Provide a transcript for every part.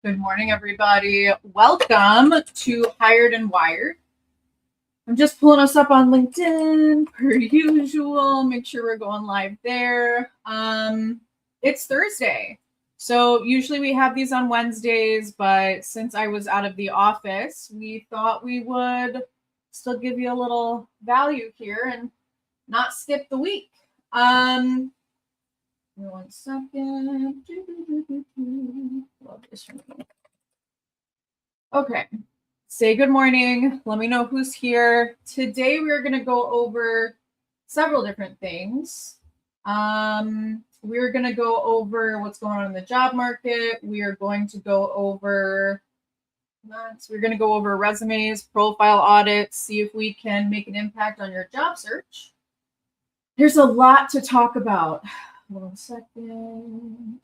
Good morning, everybody. Welcome to Hired and Wired. I'm just pulling us up on LinkedIn per usual. Make sure we're going live there. It's Thursday. So usually we have these on Wednesdays, but since I was out of the office, we thought we would still give you a little value here and not skip the week. One second. Love this from me. Okay. Say good morning. Let me know who's here. Today we're going to go over several different things. We're going to go over what's going on in the job market. We are going to go over resumes, profile audits, see if we can make an impact on your job search. There's a lot to talk about. 1 second.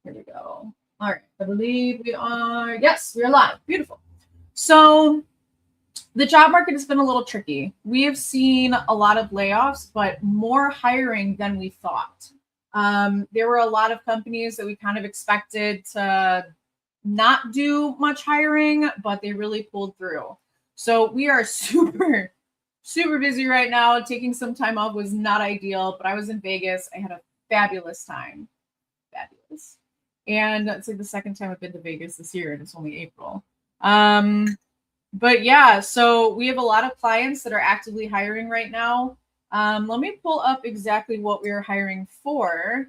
Here we go. All right, I believe we are. Yes, we are live. Beautiful. So the job market has been a little tricky. We have seen a lot of layoffs, but more hiring than we thought. There were a lot of companies that we kind of expected to not do much hiring, but they really pulled through. So we are super busy right now. Taking some time off was not ideal, but I was in Vegas. I had a fabulous time. Fabulous. And it's like the second time I've been to Vegas this year, and it's only April. But yeah, so we have a lot of clients that are actively hiring right now. Let me pull up exactly what we are hiring for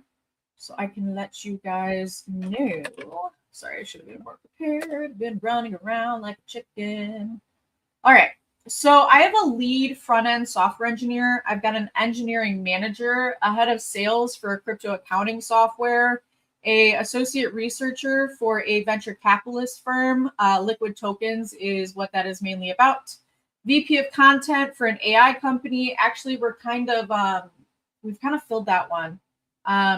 so I can let you guys know. Sorry, I should have been more prepared. Been running around like a chicken. All right. So I have a lead front-end software engineer. I've got an engineering manager, a head of sales for a crypto accounting software, a associate researcher for a venture capitalist firm. Liquid Tokens is what that is mainly about. VP of content for an AI company. Actually, we've kind of filled that one.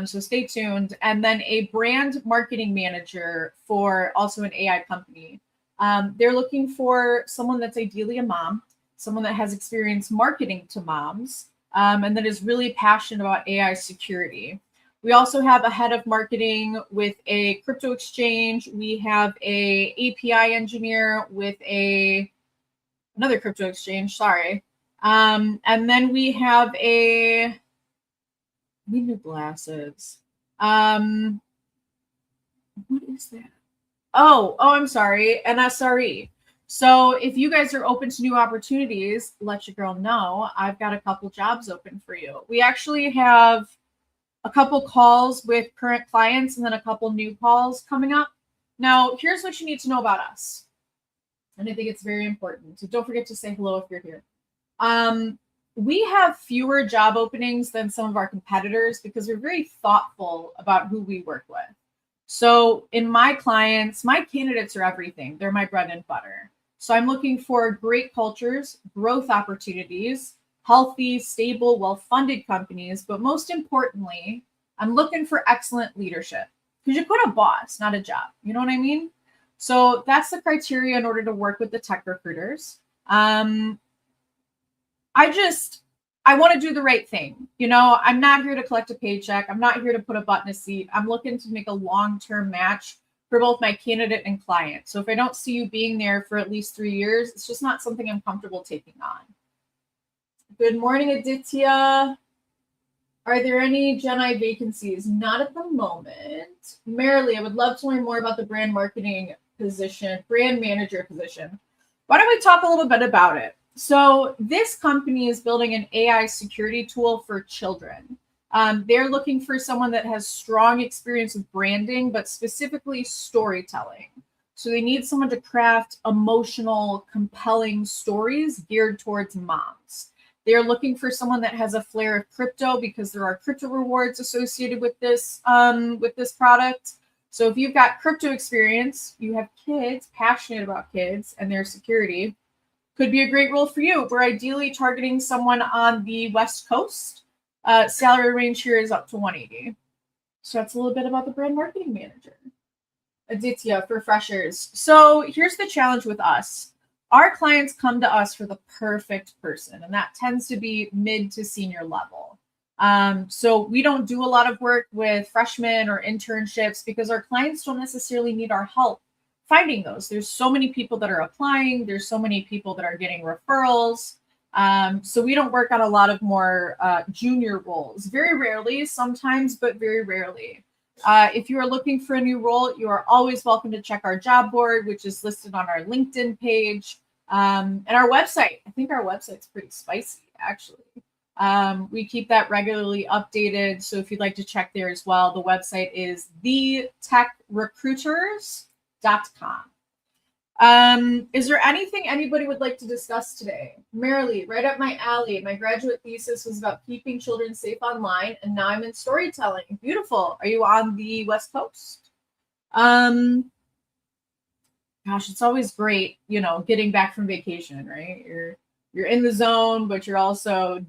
So stay tuned. And then a brand marketing manager for also an AI company. They're looking for someone that's ideally a mom, someone that has experience marketing to moms, and that is really passionate about AI security. We also have a head of marketing with a crypto exchange. We have a API engineer with another crypto exchange, sorry. And then we have we need new glasses. What is that? Oh, I'm sorry, an SRE. So if you guys are open to new opportunities, let your girl know. I've got a couple jobs open for you. We actually have a couple calls with current clients and then a couple new calls coming up. Now, here's what you need to know about us. And I think it's very important. So don't forget to say hello if you're here. We have fewer job openings than some of our competitors because we're very thoughtful about who we work with. So in my clients, my candidates are everything. They're my bread and butter. So I'm looking for great cultures, growth opportunities, healthy, stable, well-funded companies. But most importantly, I'm looking for excellent leadership because you put a boss, not a job. You know what I mean? So that's the criteria in order to work with the tech recruiters. I want to do the right thing. You know, I'm not here to collect a paycheck. I'm not here to put a butt in a seat. I'm looking to make a long-term match for both my candidate and client. So if I don't see you being there for at least 3 years, it's just not something I'm comfortable taking on. Good morning, Aditya. Are there any Gen I vacancies? Not at the moment. Marilee, I would love to learn more about the brand marketing position, brand manager position. Why don't we talk a little bit about it? So this company is building an AI security tool for children. They're looking for someone that has strong experience with branding, but specifically storytelling. So they need someone to craft emotional, compelling stories geared towards moms. They're looking for someone that has a flair of crypto because there are crypto rewards associated with this product. So if you've got crypto experience, you have kids, passionate about kids and their security, could be a great role for you. We're ideally targeting someone on the West Coast. Salary range here is up to 180. So that's a little bit about the brand marketing manager. Aditya for freshers. So here's the challenge with us. Our clients come to us for the perfect person, and that tends to be mid to senior level. So we don't do a lot of work with freshmen or internships because our clients don't necessarily need our help finding those. There's so many people that are applying. There's so many people that are getting referrals. So we don't work on a lot of more junior roles. Very rarely, sometimes, but very rarely. If you are looking for a new role, you are always welcome to check our job board, which is listed on our LinkedIn page, and our website. I think our website's pretty spicy, actually. We keep that regularly updated. So if you'd like to check there as well, the website is thetechrecruiters.com. Is there anything anybody would like to discuss today? Marilee, right up my alley. My graduate thesis was about keeping children safe online, and now I'm in storytelling. Beautiful. Are you on the West Coast? Gosh, it's always great, getting back from vacation, right? You're in the zone, but you're also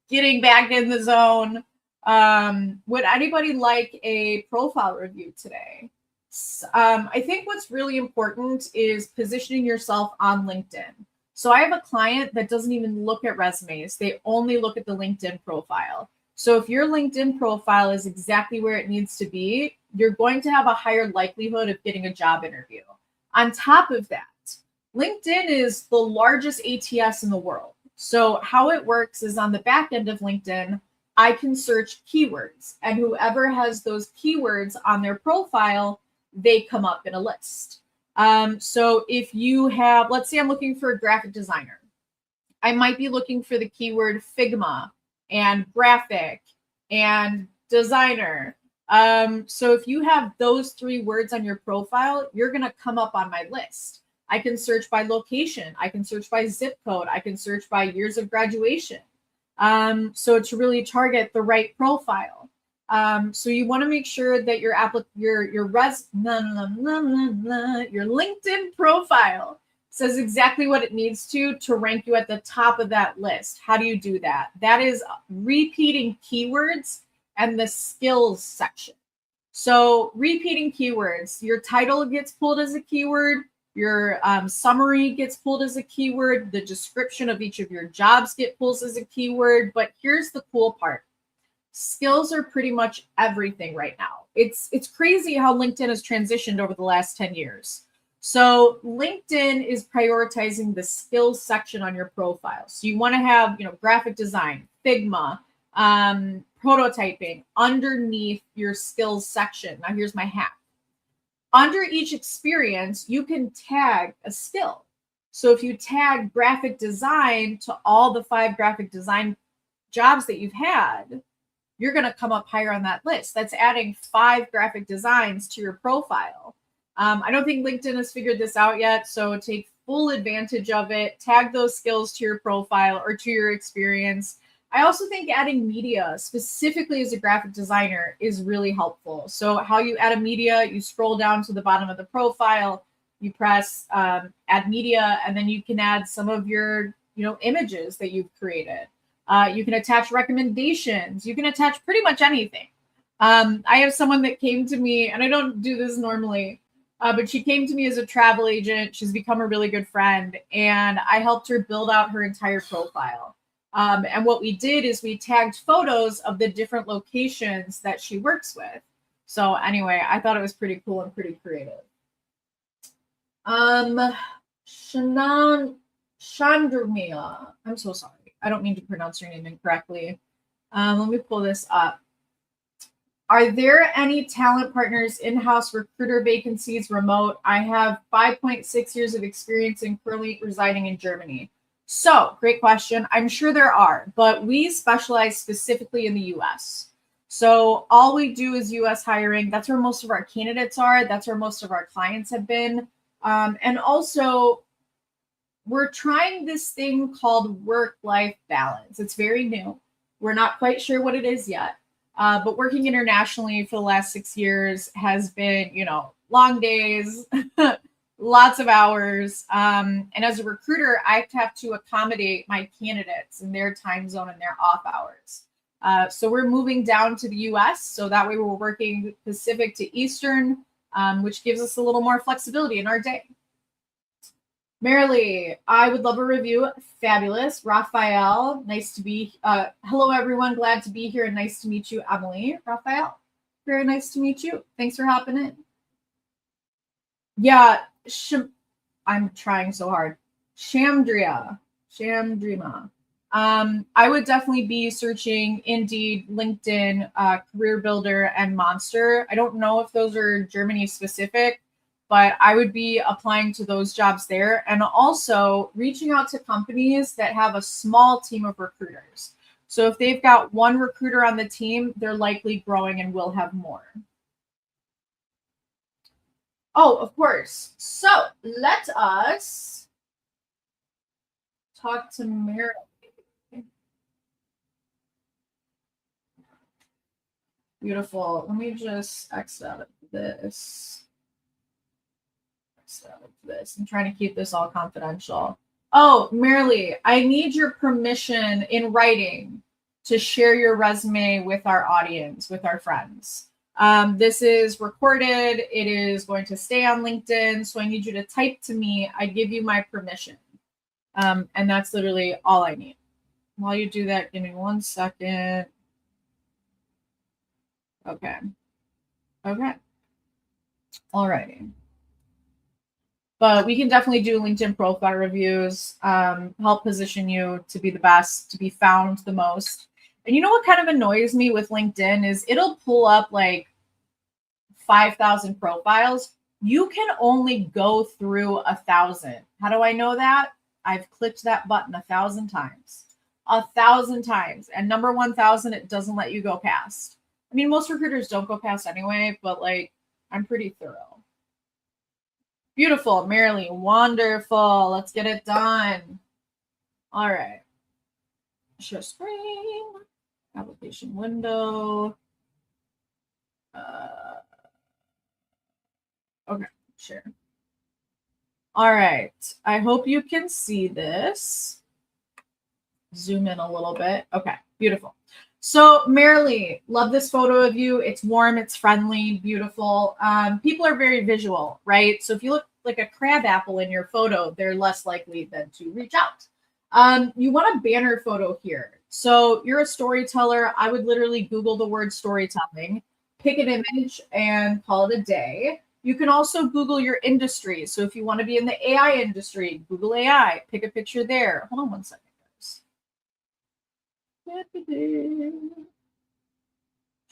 getting back in the zone. Would anybody like a profile review today? I think what's really important is positioning yourself on LinkedIn. So I have a client that doesn't even look at resumes. They only look at the LinkedIn profile. So if your LinkedIn profile is exactly where it needs to be, you're going to have a higher likelihood of getting a job interview. On top of that, LinkedIn is the largest ATS in the world. So how it works is on the back end of LinkedIn, I can search keywords, and whoever has those keywords on their profile, they come up in a list. So if you have, let's say I'm looking for a graphic designer, I might be looking for the keyword Figma and graphic and designer. So if you have those 3 words on your profile, you're going to come up on my list. I can search by location. I can search by zip code. I can search by years of graduation. So to really target the right profile. So you want to make sure that your LinkedIn profile says exactly what it needs to rank you at the top of that list. How do you do that? That is repeating keywords and the skills section. So repeating keywords, your title gets pulled as a keyword. Your summary gets pulled as a keyword. The description of each of your jobs get pulled as a keyword. But here's the cool part. Skills are pretty much everything right now. It's crazy how LinkedIn has transitioned over the last 10 years. So LinkedIn is prioritizing the skills section on your profile. So you want to have, graphic design, Figma, prototyping underneath your skills section. Now here's my hack. Under each experience, you can tag a skill. So if you tag graphic design to all the 5 graphic design jobs that you've had, you're going to come up higher on that list. That's adding 5 graphic designs to your profile. I don't think LinkedIn has figured this out yet, so take full advantage of it. Tag those skills to your profile or to your experience. I also think adding media, specifically as a graphic designer, is really helpful. So how you add a media, you scroll down to the bottom of the profile, you press add media, and then you can add some of your images that you've created. You can attach recommendations. You can attach pretty much anything. I have someone that came to me, and I don't do this normally, but she came to me as a travel agent. She's become a really good friend, and I helped her build out her entire profile. And what we did is we tagged photos of the different locations that she works with. So anyway, I thought it was pretty cool and pretty creative. Chandramila, I'm so sorry. I don't mean to pronounce your name incorrectly. Let me pull this up. Are there any talent partners, in-house recruiter vacancies, remote? I have 5.6 years of experience and currently residing in Germany. So, great question. I'm sure there are, but we specialize specifically in the US. So all we do is US hiring. That's where most of our candidates are. That's where most of our clients have been. And also, we're trying this thing called work-life balance. It's very new. We're not quite sure what it is yet. But working internationally for the last 6 years has been, long days, lots of hours. And as a recruiter, I have to accommodate my candidates in their time zone and their off hours. So we're moving down to the US. So that way we're working Pacific to Eastern, which gives us a little more flexibility in our day. Marilee, I would love a review. Fabulous. Raphael, nice to be. Hello, everyone. Glad to be here and nice to meet you, Emily. Raphael, very nice to meet you. Thanks for hopping in. Yeah, I'm trying so hard. Shamdrima. I would definitely be searching Indeed, LinkedIn, Career Builder, and Monster. I don't know if those are Germany specific, but I would be applying to those jobs there and also reaching out to companies that have a small team of recruiters. So if they've got one recruiter on the team, they're likely growing and will have more. Oh, of course. So let us talk to Mary. Beautiful. Let me just X out of this. I'm trying to keep this all confidential. Oh, Marilee, I need your permission in writing to share your resume with our audience, with our friends. This is recorded. It is going to stay on LinkedIn. So I need you to type to me. I give you my permission. And that's literally all I need. While you do that, give me 1 second. Okay. All righty. But we can definitely do LinkedIn profile reviews, help position you to be the best, to be found the most. And you know what kind of annoys me with LinkedIn is it'll pull up like 5,000 profiles. You can only go through 1,000. How do I know that? I've clicked that button 1,000 times. 1,000 times. And number 1,000, it doesn't let you go past. I mean, most recruiters don't go past anyway, but like, I'm pretty thorough. Beautiful, Marilee. Wonderful. Let's get it done. All right. Share screen. Application window. Okay, share. All right. I hope you can see this. Zoom in a little bit. Okay, beautiful. So Marilee, love this photo of you. It's warm, it's friendly, beautiful. People are very visual, right? So if you look like a crab apple in your photo, they're less likely than to reach out. You want a banner photo here. So you're a storyteller. I would literally Google the word storytelling, pick an image and call it a day. You can also Google your industry. So if you want to be in the AI industry, Google AI, pick a picture there. Hold on 1 second.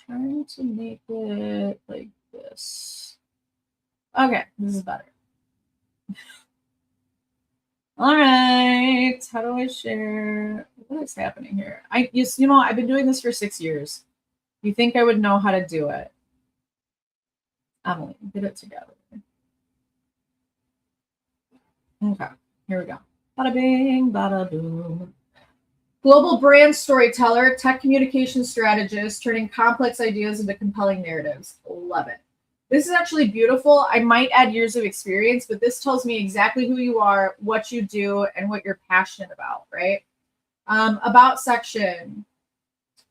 Trying to make it like this. Okay, this is better. All right, how do I share? What is happening here? I've been doing this for 6 years. You think I would know how to do it? Emily, get it together. Okay, here we go. Bada bing, bada boom. Global brand storyteller, tech communication strategist, turning complex ideas into compelling narratives. Love it. This is actually beautiful. I might add years of experience, but this tells me exactly who you are, what you do, and what you're passionate about, right? About section.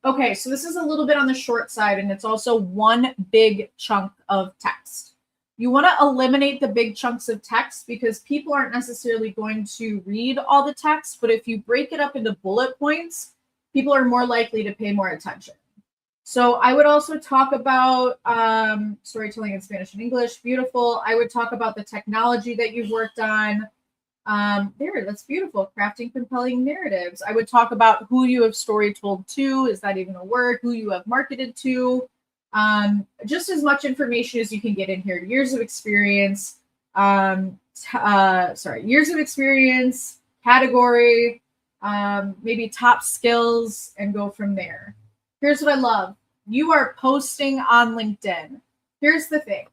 Okay, so this is a little bit on the short side, and it's also one big chunk of text. You want to eliminate the big chunks of text because people aren't necessarily going to read all the text, but if you break it up into bullet points, people are more likely to pay more attention. So I would also talk about storytelling in Spanish and English. Beautiful. I would talk about the technology that you've worked on. That's beautiful. Crafting compelling narratives. I would talk about who you have story told to. Is that even a word? Who you have marketed to. Just as much information as you can get in here. Years of experience. Years of experience, category, maybe top skills, and go from there. Here's what I love. You are posting on LinkedIn. Here's the thing.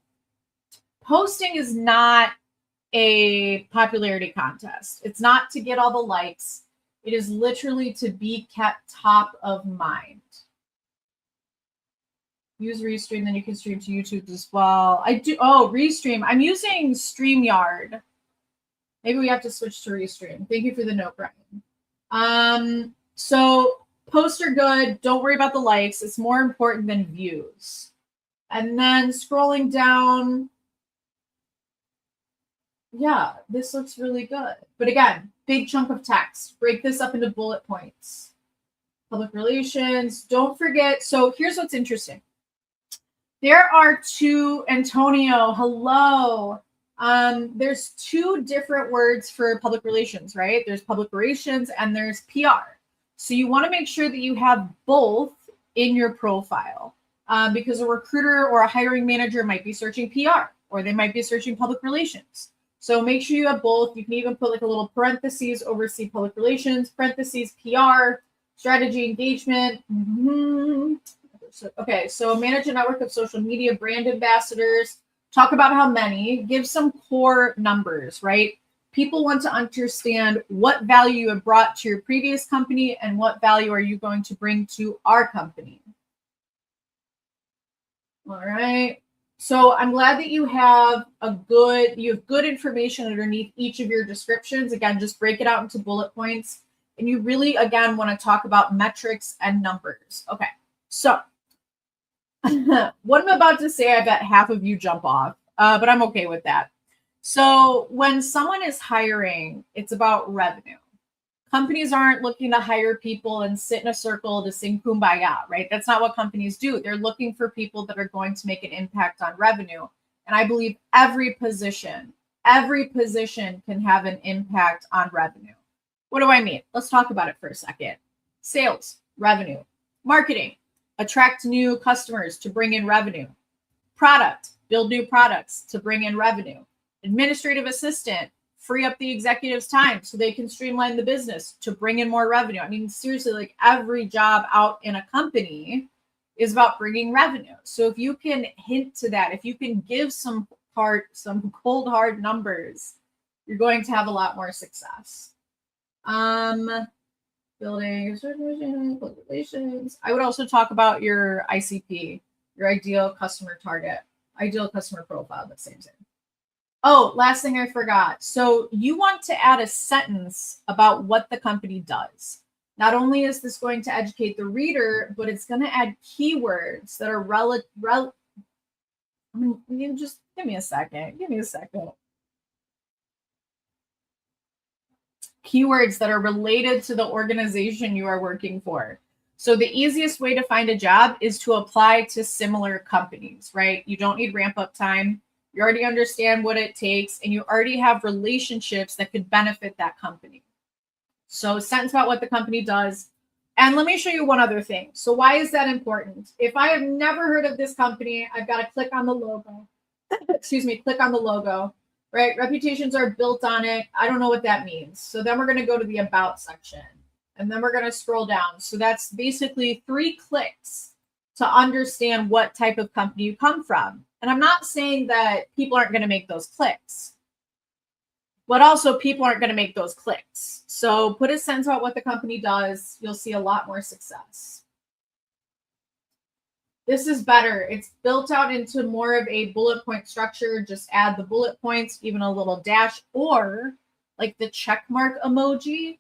Posting is not a popularity contest. It's not to get all the likes. It is literally to be kept top of mind. Use Restream, then you can stream to YouTube as well. Restream. I'm using StreamYard. Maybe we have to switch to Restream. Thank you for the note, Brian. So posts are good. Don't worry about the likes. It's more important than views. And then scrolling down. Yeah, this looks really good. But again, big chunk of text. Break this up into bullet points. Public relations. Don't forget. So here's what's interesting. There are two, Antonio, hello. There's two different words for public relations, right? There's public relations and there's PR. So you want to make sure that you have both in your profile, because a recruiter or a hiring manager might be searching PR or they might be searching public relations. So make sure you have both. You can even put like a little parentheses, oversee public relations, parentheses, PR, strategy, engagement. Okay, so manage a network of social media brand ambassadors. Talk about how many. Give some core numbers, right? People want to understand what value you have brought to your previous company and what value are you going to bring to our company. All right. So I'm glad that you have good information underneath each of your descriptions. Again, just break it out into bullet points. And you really, again, want to talk about metrics and numbers. Okay. So what I'm about to say, I bet half of you jump off, but I'm okay with that. So when someone is hiring, it's about revenue. Companies aren't looking to hire people and sit in a circle to sing kumbaya, right? That's not what companies do. They're looking for people that are going to make an impact on revenue. And I believe every position can have an impact on revenue. What do I mean? Let's talk about it for a second. Sales, revenue, marketing, attract new customers to bring in revenue, product, build new products to bring in revenue, administrative assistant, free up the executive's time so they can streamline the business to bring in more revenue. I mean, seriously, like every job out in a company is about bringing revenue. So if you can hint to that, if you can give some cold hard numbers, you're going to have a lot more success. Building relations. I would also talk about your ICP, your ideal customer target, ideal customer profile, the same thing. Oh, last thing I forgot. So you want to add a sentence about what the company does. Not only is this going to educate the reader, but it's going to add keywords that are just give me a second. Keywords that are related to the organization you are working for. So the easiest way to find a job is to apply to similar companies, right? You don't need ramp up time. You already understand what it takes, and you already have relationships that could benefit that company. So sentence about what the company does. And let me show you one other thing. So why is that important? If I have never heard of this company, I've got to click on the logo. Click on the logo, right? Reputations are built on it. I don't know what that means. So then we're going to go to the about section, and then we're going to scroll down. So that's basically 3 clicks to understand what type of company you come from. And I'm not saying that people aren't going to make those clicks, but also people aren't going to make those clicks. So put a sentence about what the company does. You'll see a lot more success. This is better. It's built out into more of a bullet point structure. Just add the bullet points, even a little dash, or like the check mark emoji.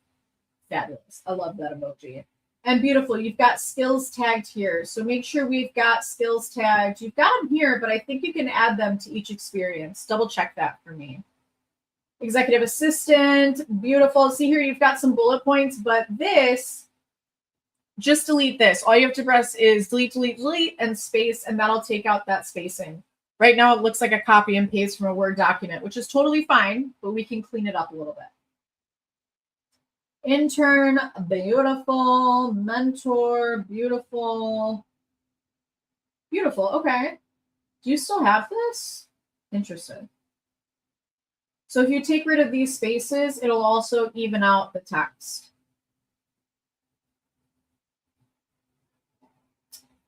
Fabulous. I love that emoji. And beautiful, you've got skills tagged here. So make sure we've got skills tagged. You've got them here, but I think you can add them to each experience. Double check that for me. Executive assistant, beautiful. See here, you've got some bullet points, but this, just delete this. All you have to press is delete, delete, delete, and space, and that'll take out that spacing. Right now, it looks like a copy and paste from a Word document, which is totally fine, but we can clean it up a little bit. Intern, beautiful. Mentor, beautiful. Beautiful. Okay. Do you still have this? Interesting. So if you take rid of these spaces, it'll also even out the text.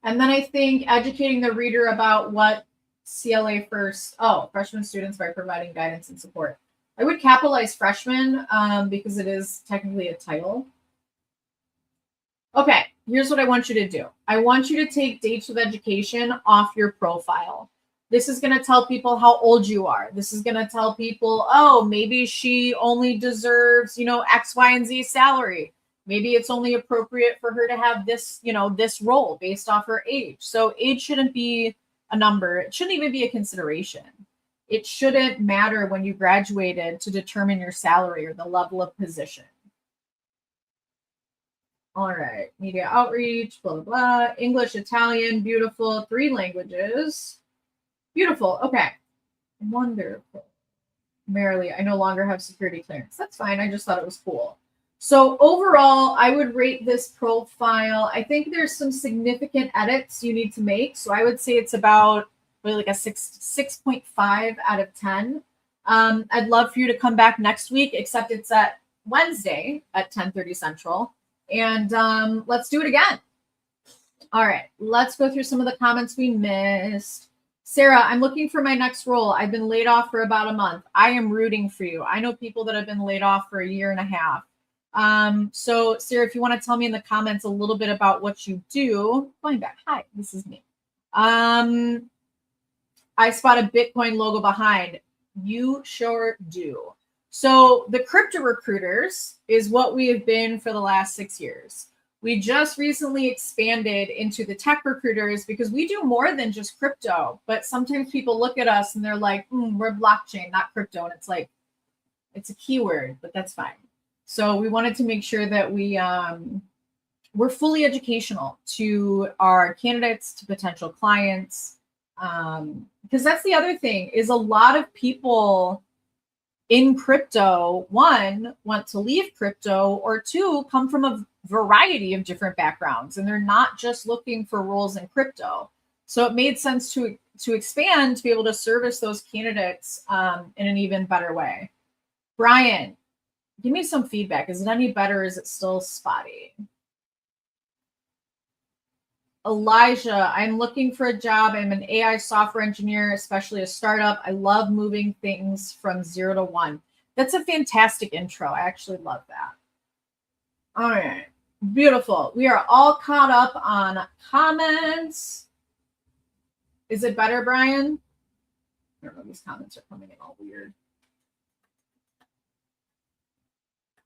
And then I think educating the reader about what CLA first, freshman students by providing guidance and support. I would capitalize freshman because it is technically a title. Okay, here's what I want you to do. I want you to take dates of education off your profile. This is going to tell people how old you are. This is going to tell people, oh, maybe she only deserves, X, Y, and Z salary. Maybe it's only appropriate for her to have this, this role based off her age. So age shouldn't be a number. It shouldn't even be a consideration. it shouldn't matter when you graduated to determine your salary or the level of position. All right, media outreach, blah, blah, blah. English, Italian, beautiful, 3 languages. Beautiful, okay. Wonderful. Merrily, I no longer have security clearance. That's fine, I just thought it was cool. So overall, I would rate this profile. I think there's some significant edits you need to make. So I would say it's about really like a 6.5 out of 10. I'd love for you to come back next week, except it's at Wednesday at 10:30 Central. And let's do it again. All right, let's go through some of the comments we missed. Sarah, I'm looking for my next role. I've been laid off for about a month. I am rooting for you. I know people that have been laid off for a year and a half. So Sarah, if you want to tell me in the comments a little bit about what you do, going back. Hi, this is me. I spot a Bitcoin logo behind. You sure do. So the Crypto Recruiters is what we have been for the last 6 years. We just recently expanded into the Tech Recruiters because we do more than just crypto. But sometimes people look at us and they're like, we're blockchain, not crypto. And it's like, it's a keyword, but that's fine. So we wanted to make sure that we're fully educational to our candidates, to potential clients. Because that's the other thing is a lot of people in crypto, 1, want to leave crypto, or 2, come from a variety of different backgrounds, and they're not just looking for roles in crypto. So it made sense to expand to be able to service those candidates in an even better way. Brian, give me some feedback. Is it any better? Or is it still spotty? Elijah, I'm looking for a job. I'm an AI software engineer, especially a startup. I love moving things from 0 to 1. That's a fantastic intro. I actually love that. All right, beautiful. We are all caught up on comments. Is it better, Brian? I don't know, these comments are coming in all weird.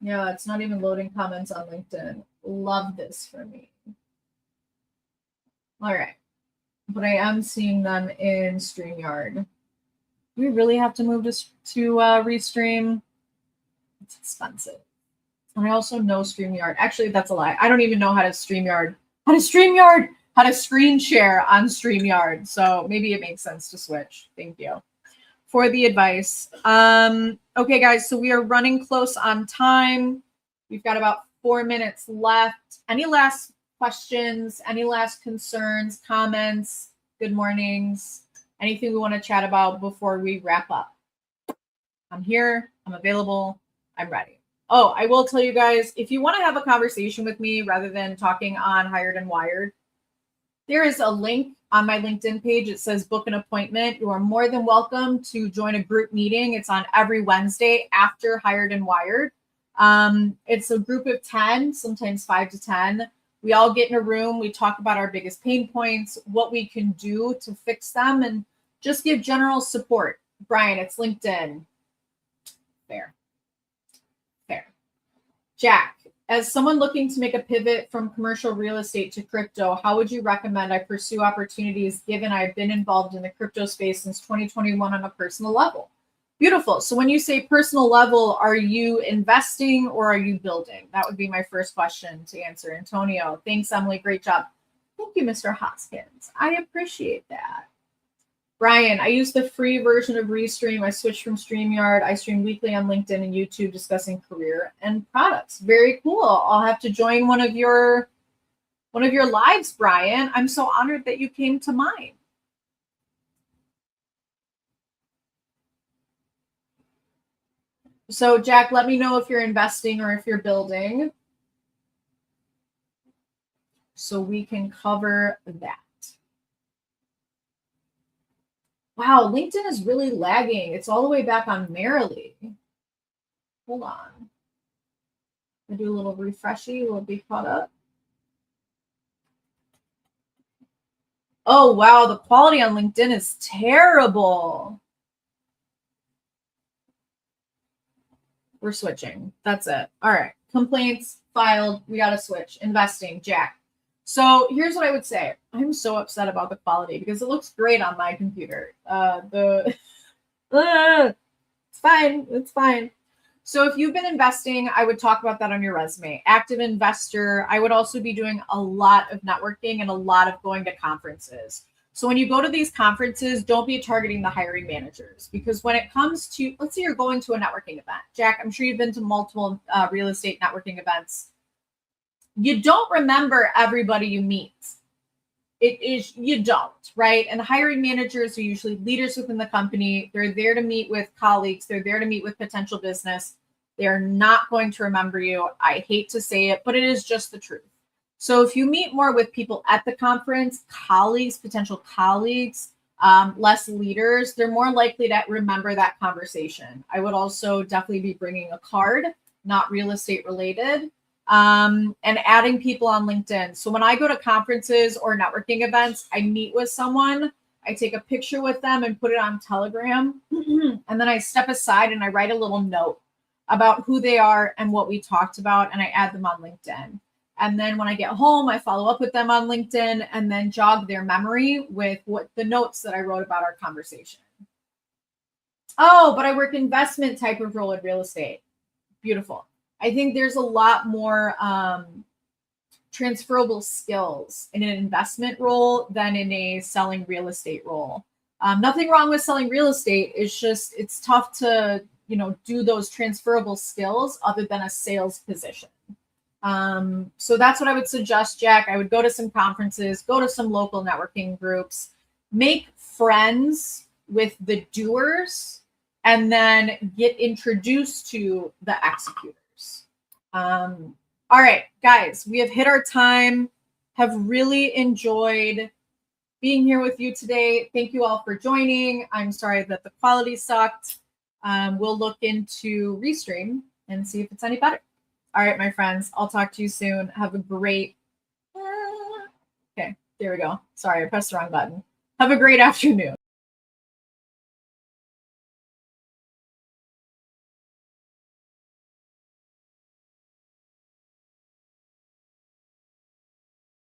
Yeah, it's not even loading comments on LinkedIn. Love this for me. All right, but I am seeing them in StreamYard. Do we really have to move to Restream? It's expensive. And I also know StreamYard. Actually, that's a lie. I don't even know how to screen share on StreamYard. So maybe it makes sense to switch. Thank you for the advice. Okay, guys, so we are running close on time. We've got about 4 minutes left. Any last questions, any last concerns, comments, good mornings, anything we want to chat about before we wrap up? I'm here, I'm available, I'm ready. Oh, I will tell you guys, if you want to have a conversation with me rather than talking on Hired and Wired, there is a link on my LinkedIn page. It says book an appointment. You are more than welcome to join a group meeting. It's on every Wednesday after Hired and Wired. It's a group of 10, sometimes 5 to 10. We all get in a room. We talk about our biggest pain points, what we can do to fix them, and just give general support. Brian, it's LinkedIn. Fair. Jack, as someone looking to make a pivot from commercial real estate to crypto, how would you recommend I pursue opportunities given I've been involved in the crypto space since 2021 on a personal level? Beautiful. So when you say personal level, are you investing or are you building? That would be my first question to answer. Antonio, thanks, Emily. Great job. Thank you, Mr. Hoskins. I appreciate that. Brian, I use the free version of Restream. I switched from StreamYard. I stream weekly on LinkedIn and YouTube discussing career and products. Very cool. I'll have to join one of your lives, Brian. I'm so honored that you came to mine. So, Jack, let me know if you're investing or if you're building so we can cover that. Wow, LinkedIn is really lagging. It's all the way back on Merrily. Hold on. I do a little refreshy. We'll be caught up. Oh, wow. The quality on LinkedIn is terrible. We're switching. That's it. All right. Complaints filed. We got to switch. Investing. Jack. So here's what I would say. I'm so upset about the quality because it looks great on my computer. The It's fine. It's fine. So if you've been investing, I would talk about that on your resume. Active investor. I would also be doing a lot of networking and a lot of going to conferences. So when you go to these conferences, don't be targeting the hiring managers, because when it comes to, let's say you're going to a networking event. Jack, I'm sure you've been to multiple real estate networking events. You don't remember everybody you meet. You don't, right? And hiring managers are usually leaders within the company. They're there to meet with colleagues. They're there to meet with potential business. They're not going to remember you. I hate to say it, but it is just the truth. So if you meet more with people at the conference, colleagues, potential colleagues, less leaders, they're more likely to remember that conversation. I would also definitely be bringing a card, not real estate related, and adding people on LinkedIn. So when I go to conferences or networking events, I meet with someone, I take a picture with them and put it on Telegram. And then I step aside and I write a little note about who they are and what we talked about, and I add them on LinkedIn. And then when I get home, I follow up with them on LinkedIn and then jog their memory with what the notes that I wrote about our conversation. Oh, but I work investment type of role in real estate. Beautiful. I think there's a lot more transferable skills in an investment role than in a selling real estate role. Nothing wrong with selling real estate. It's just, it's tough to, do those transferable skills other than a sales position. So that's what I would suggest, Jack. I would go to some conferences, go to some local networking groups, make friends with the doers, and then get introduced to the executors. All right, guys, we have hit our time. Have really enjoyed being here with you today. Thank you all for joining. I'm sorry that the quality sucked. We'll look into Restream and see if it's any better. All right, my friends, I'll talk to you soon. Have a great, okay, there we go. Sorry, I pressed the wrong button. Have a great afternoon.